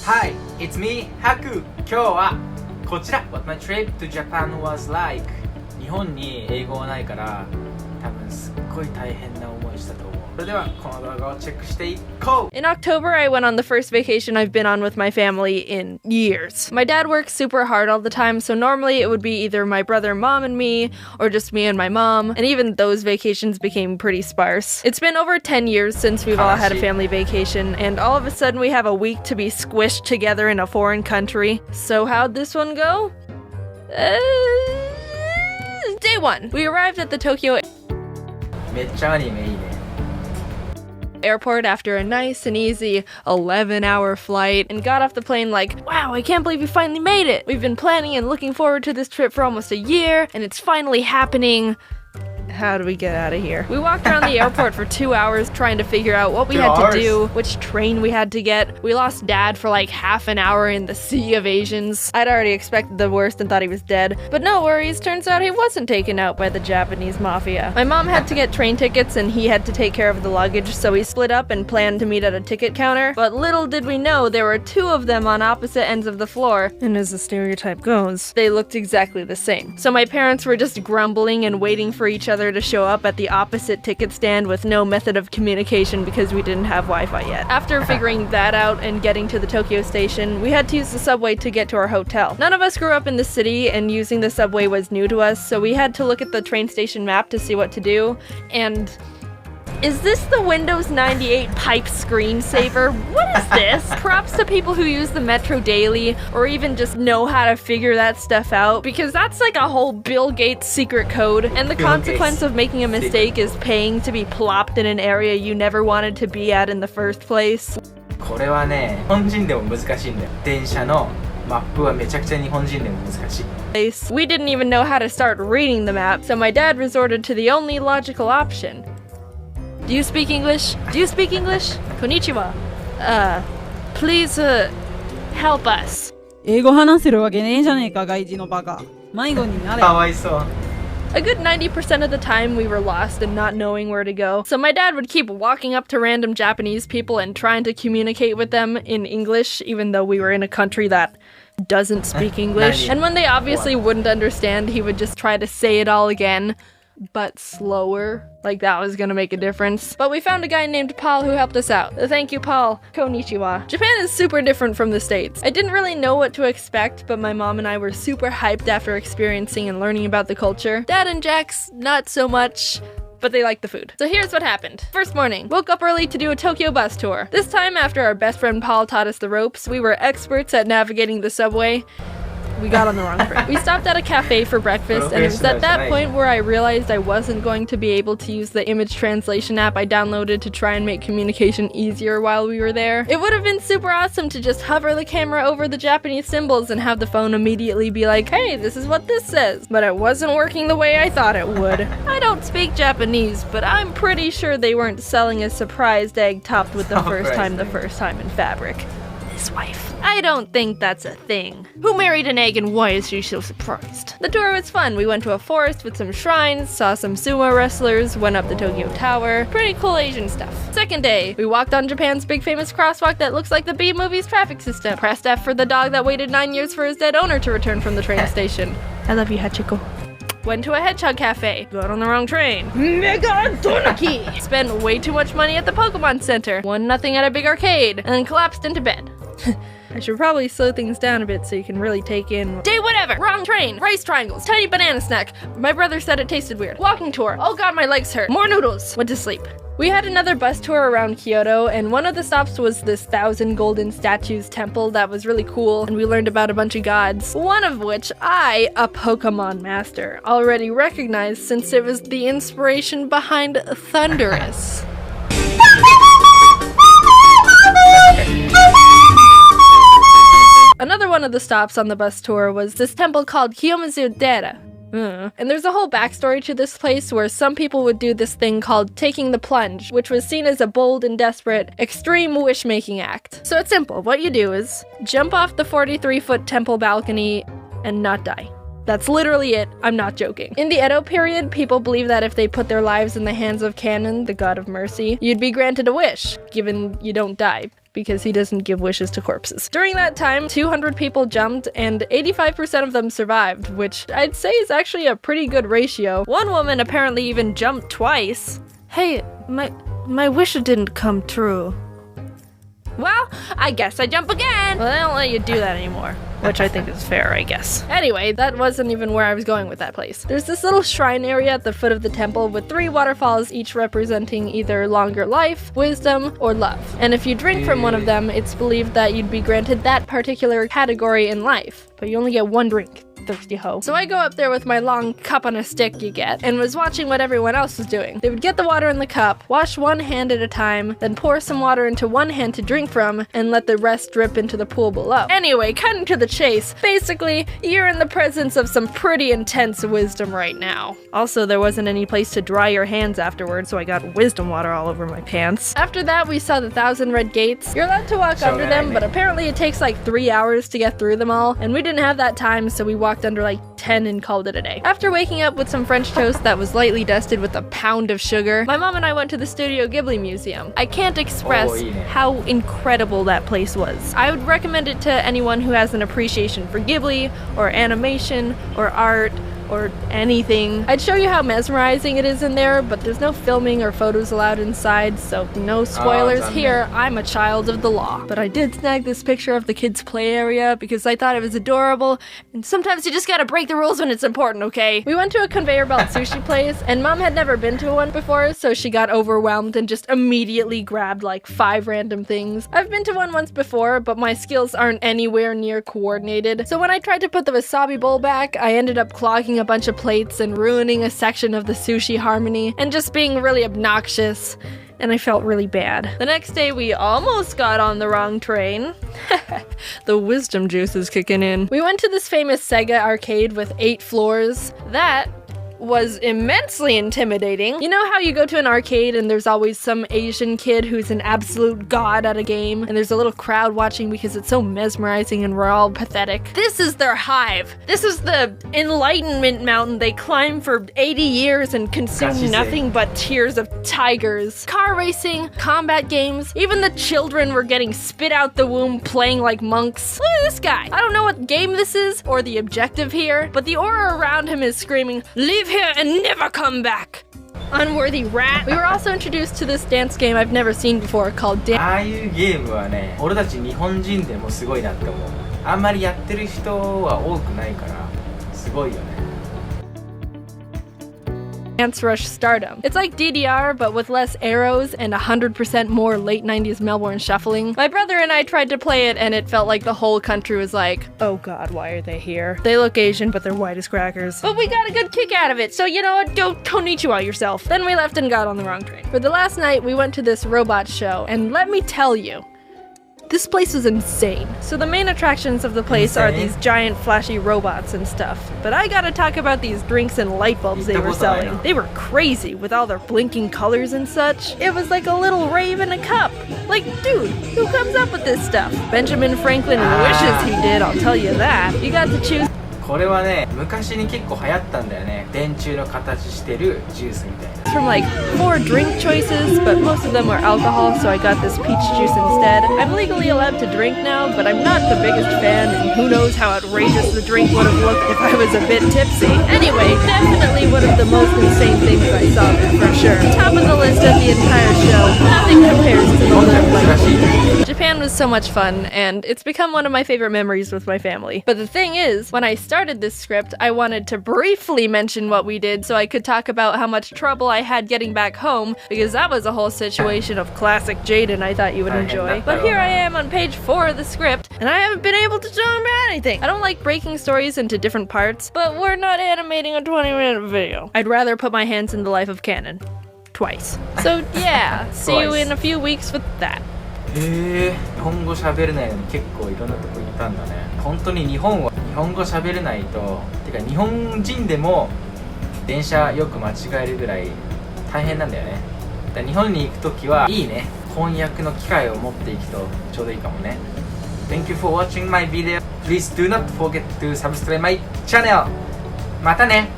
Hi, it's me, Haku. 今日はこちら What my trip to Japan was like. 日本に英語はないから多分すっごい大変な思いしたと思う。それではこの動画をチェックしていこう。 In October, I went on the first vacation I've been on with my family in years. My dad works super hard all the time, so normally it would be either my brother, mom, and me, or just me and my mom, and even those vacations became pretty sparse. It's been over 10 years since we've all had a family vacation, and all of a sudden we have a week to be squished together in a foreign country. So how'd this one go? Day 1. We arrived at the Tokyo めっちゃアニメいいね。 airport after a nice and easy 11-hour flight and got off the plane like, wow, I can't believe we finally made it. We've been planning and looking forward to this trip for almost a year, and it's finally happening. How do we get out of here? We walked around the airport for 2 hours trying to figure out what we had to do, which train we had to get. We lost Dad for like half an hour in the sea of Asians. I'd already expected the worst and thought he was dead, but no worries, turns out he wasn't taken out by the Japanese mafia. My mom had to get train tickets and he had to take care of the luggage, so we split up and planned to meet at a ticket counter, but little did we know there were two of them on opposite ends of the floor, and as the stereotype goes, they looked exactly the same. So my parents were just grumbling and waiting for each other to show up at the opposite ticket stand with no method of communication because we didn't have Wi-Fi yet. After figuring that out and getting to the Tokyo station, we had to use the subway to get to our hotel. None of us grew up in the city, and using the subway was new to us, so we had to look at the train station map to see what to do, and... Is this the Windows 98 pipe screensaver? What is this? Props to people who use the Metro daily or even just know how to figure that stuff out, because that's like a whole Bill Gates secret code, and the consequence of making a mistake is paying to be plopped in an area you never wanted to be at in the first place. これはね、日本人でも難しいんだよ。電車のマップはめちゃくちゃ日本人でも難しい。 We didn't even know how to start reading the map, so my dad resorted to the only logical option. Do you speak English? Do you speak English? Konnichiwa. Please, help us. 英語話せるわけねえじゃねえか、外人のバカ。迷子になれ。かわいそう。 A good 90% of the time we were lost and not knowing where to go, so my dad would keep walking up to random Japanese people and trying to communicate with them in English, even though we were in a country that doesn't speak English. And when they obviously wouldn't understand, he would just try to say it all again, but slower, like that was gonna make a difference. But we found a guy named Paul who helped us out. Thank you, Paul. Konnichiwa. Japan is super different from the States. I didn't really know what to expect, but my mom and I were super hyped after experiencing and learning about the culture. Dad and Jax, not so much, but they like the food. So here's what happened. First morning, woke up early to do a Tokyo bus tour. This time, after our best friend Paul taught us the ropes, we were experts at navigating the subway. We got on the wrong train. We stopped at a cafe for breakfast, and it was at that point where I realized I wasn't going to be able to use the image translation app I downloaded to try and make communication easier while we were there. It would have been super awesome to just hover the camera over the Japanese symbols and have the phone immediately be like, hey, this is what this says. But it wasn't working the way I thought it would. I don't speak Japanese, but I'm pretty sure they weren't selling a surprised egg topped with the first time in fabric. His wife. I don't think that's a thing. Who married an egg and why is she so surprised? The tour was fun. We went to a forest with some shrines, saw some sumo wrestlers, went up the Tokyo Tower. Pretty cool Asian stuff. Second day, we walked on Japan's big famous crosswalk that looks like the B-movie's traffic system. Pressed F for the dog that waited 9 years for his dead owner to return from the train station. I love you, Hachiko. Went to a hedgehog cafe. Got on the wrong train. Mega Donaki! Spent way too much money at the Pokemon Center. Won nothing at a big arcade. And then collapsed into bed. I should probably slow things down a bit so you can really take in. Day whatever! Wrong train! Rice triangles! Tiny banana snack! My brother said it tasted weird. Walking tour! Oh god, my legs hurt! More noodles! Went to sleep. We had another bus tour around Kyoto, and one of the stops was this 1,000 golden statues temple that was really cool, and we learned about a bunch of gods, one of which I, a Pokemon master, already recognized since it was the inspiration behind Thundurus. Another one of the stops on the bus tour was this temple called Kiyomizu-dera. And there's a whole backstory to this place where some people would do this thing called taking the plunge, which was seen as a bold and desperate, extreme wish-making act. So it's simple. What you do is jump off the 43-foot temple balcony and not die. That's literally it. I'm not joking. In the Edo period, people believed that if they put their lives in the hands of Kannon, the god of mercy, you'd be granted a wish, given you don't die. because he doesn't give wishes to corpses. During that time, 200 people jumped and 85% of them survived, which I'd say is actually a pretty good ratio. One woman apparently even jumped twice. Hey, my wish didn't come true. Well, I guess I jump again. Well, they don't let you do that anymore, which I think is fair, I guess. Anyway, that wasn't even where I was going with that place. There's this little shrine area at the foot of the temple with 3 waterfalls, each representing either longer life, wisdom, or love. And if you drink from one of them, it's believed that you'd be granted that particular category in life. But you only get 1 drink. Thirsty hoe. So I go up there with my long cup on a stick you get, and was watching what everyone else was doing. They would get the water in the cup, wash one hand at a time, then pour some water into one hand to drink from, and let the rest drip into the pool below. Anyway, cutting to the chase, basically, you're in the presence of some pretty intense wisdom right now. Also, there wasn't any place to dry your hands afterwards, so I got wisdom water all over my pants. After that, we saw the 1,000 red gates. You're allowed to walk under them, but apparently it takes like 3 hours to get through them all, and we didn't have that time, so we walked under like 10 and called it a day. After waking up with some French toast that was lightly dusted with a pound of sugar, my mom and I went to the Studio Ghibli Museum. I can't express how incredible that place was. I would recommend it to anyone who has an appreciation for Ghibli, or animation, or art, or anything. I'd show you how mesmerizing it is in there, but there's no filming or photos allowed inside, so no spoilers here. I'm a child of the law. But I did snag this picture of the kids' play area because I thought it was adorable, and sometimes you just gotta break the rules when it's important, okay? We went to a conveyor belt sushi place, and Mom had never been to one before, so she got overwhelmed and just immediately grabbed like 5 random things. I've been to one once before, but my skills aren't anywhere near coordinated, so when I tried to put the wasabi bowl back, I ended up clogging a bunch of plates and ruining a section of the sushi harmony and just being really obnoxious, and I felt really bad. The next day we almost got on the wrong train. The wisdom juice is kicking in. We went to this famous Sega arcade with 8 floors. That was immensely intimidating. You know how you go to an arcade and there's always some Asian kid who's an absolute god at a game, and there's a little crowd watching because it's so mesmerizing and we're all pathetic? This is their hive. This is the enlightenment mountain they climb for 80 years and consume nothing but tears of tigers. Car racing, combat games, even the children were getting spit out the womb playing like monks. Look at this guy. I don't know what game this is or the objective here, but the aura around him is screaming, "Leave here and never come back! Unworthy rat!" We were also introduced to this dance game I've never seen before called ああいうゲームはね、俺たち日本人でもすごいなって思う。あんまりやってる人は多くないからすごいよね。Dance Rush Stardom. It's like DDR, but with less arrows and 100% more late 90s Melbourne shuffling. My brother and I tried to play it, and it felt like the whole country was like, oh god, why are they here? They look Asian, but they're white as crackers. But we got a good kick out of it, so you know what, go konnichiwa yourself. Then we left and got on the wrong train. For the last night, we went to this robot show, and let me tell you, this place is insane. So the main attractions of the place are these giant flashy robots and stuff. But I gotta talk about these drinks and light bulbs they were selling. They were crazy with all their blinking colors and such. It was like a little rave in a cup. Like, dude, who comes up with this stuff? Benjamin Franklin wishes he did, I'll tell you that. You got to choose. これはね、昔に結構流行ったんだよね。電柱の形してるジュースみたいな。From like 4 drink choices, but most of them were alcohol, so I got this peach juice instead. I'm legally allowed to drink now, but I'm not the biggest fan, and who knows how outrageous the drink would have looked if I was a bit tipsy. Anyway, definitely one of the most insane things I saw there, for sure. Top of the list of the entire show. Nothing compares to the little like. Japan was so much fun, and it's become one of my favorite memories with my family. But the thing is, when I started this script, I wanted to briefly mention what we did so I could talk about how much trouble I had getting back home, because that was a whole situation of classic Jaiden I thought you would enjoy. But here I am on page 4 of the script, and I haven't been able to talk about anything. I don't like breaking stories into different parts, but we're not animating a 20-minute video. I'd rather put my hands in the life of canon. Twice. So yeah, see you in a few weeks with that. 日本語喋れないのに結構いろんなとこ行ったんだね。本当に日本は日本語喋れないと、てか日本人でも電車よく間違えるぐらい大変なんだよね。だから日本に行くときはいいね、翻訳の機会を持っていくとちょうどいいかもね。Thank you for watching my video. Please do not forget to subscribe my channel. またね。